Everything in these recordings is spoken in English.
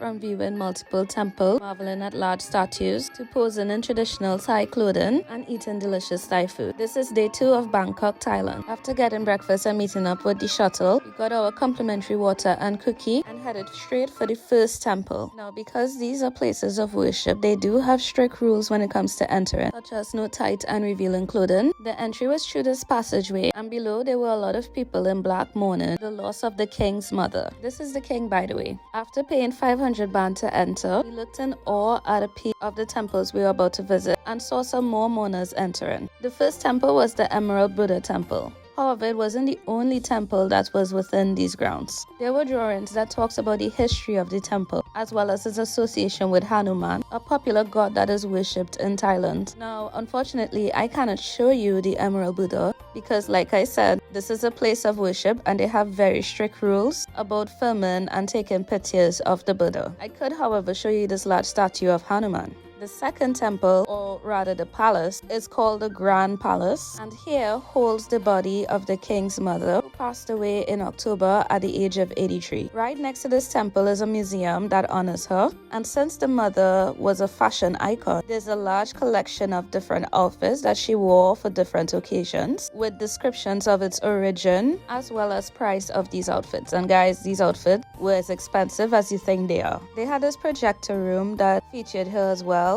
From viewing multiple temples, marveling at large statues, to posing in traditional Thai clothing and eating delicious Thai food. This is day 2 of Bangkok, Thailand. After getting breakfast and meeting up with the shuttle, we got our complimentary water and cookie and headed straight for the first temple. Now, because these are places of worship, they do have strict rules when it comes to entering, such as no tight and revealing clothing. The entry was through this passageway, and below there were a lot of people in black mourning the loss of the king's mother. This is the king, by the way. After paying 500 baht to enter, we looked in awe at a peek of the temples we were about to visit and saw some more mourners entering. The first temple was the Emerald Buddha Temple. However, it wasn't the only temple that was within these grounds. There were drawings that talks about the history of the temple, as well as its association with Hanuman, a popular god that is worshipped in Thailand. Now, unfortunately, I cannot show you the Emerald Buddha because, like I said, this is a place of worship and they have very strict rules about filming and taking pictures of the Buddha. I could, however, show you this large statue of Hanuman. The second temple, or rather the palace, is called the Grand Palace, and here holds the body of the king's mother, who passed away in October at the age of 83. Right next to this temple is a museum that honors her, and since the mother was a fashion icon, there's a large collection of different outfits that she wore for different occasions, with descriptions of its origin, as well as price of these outfits. And guys, these outfits were as expensive as you think they are. They had this projector room that featured her as well,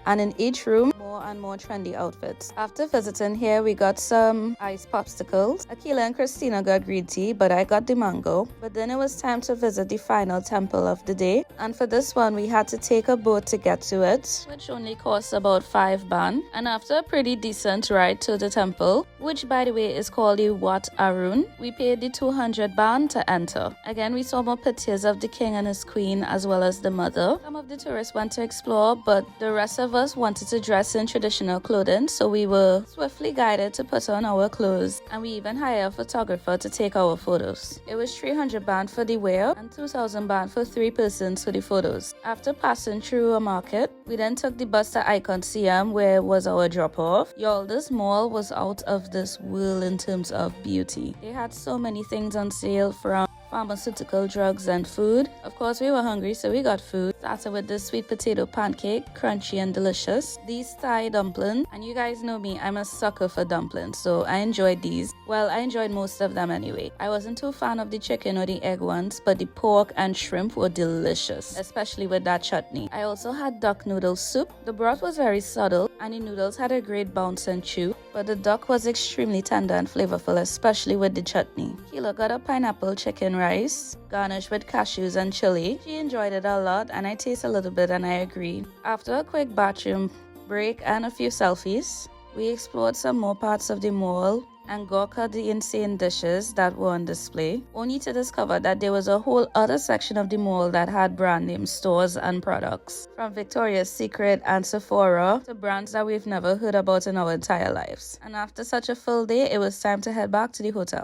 and in each room, more and more trendy outfits. After visiting here, we got some ice popsicles. Akila and Christina got green tea, but I got the mango. But then it was time to visit the final temple of the day. And for this one, we had to take a boat to get to it, which only cost about 5 baht. And after a pretty decent ride to the temple, which by the way is called the Wat Arun, we paid the 200 baht to enter. Again, we saw more pictures of the king and his queen, as well as the mother. Some of the tourists went to explore, but the rest of us wanted to dress in traditional clothing, so we were swiftly guided to put on our clothes, and we even hired a photographer to take our photos. It was 300 baht for the wear and 2,000 baht for 3 persons for the photos. After passing through a market, we then took the bus to Icon Siam, where was our drop-off. Y'all, this mall was out of this world in terms of beauty. They had so many things on sale, from pharmaceutical, drugs, and food. Of course, we were hungry, so we got food. Started with this sweet potato pancake, crunchy and delicious. These Thai dumplings, and you guys know me, I'm a sucker for dumplings, so I enjoyed these. Well, I enjoyed most of them anyway. I wasn't too fan of the chicken or the egg ones, but the pork and shrimp were delicious, especially with that chutney. I also had duck noodle soup. The broth was very subtle, and the noodles had a great bounce and chew, but the duck was extremely tender and flavorful, especially with the chutney. Kilo got a pineapple chicken rice, garnished with cashews and chili. She enjoyed it a lot, and I tasted a little bit and I agreed. After a quick bathroom break and a few selfies, we explored some more parts of the mall and gawked at the insane dishes that were on display, only to discover that there was a whole other section of the mall that had brand name stores and products, from Victoria's Secret and Sephora to brands that we've never heard about in our entire lives. And after such a full day, it was time to head back to the hotel.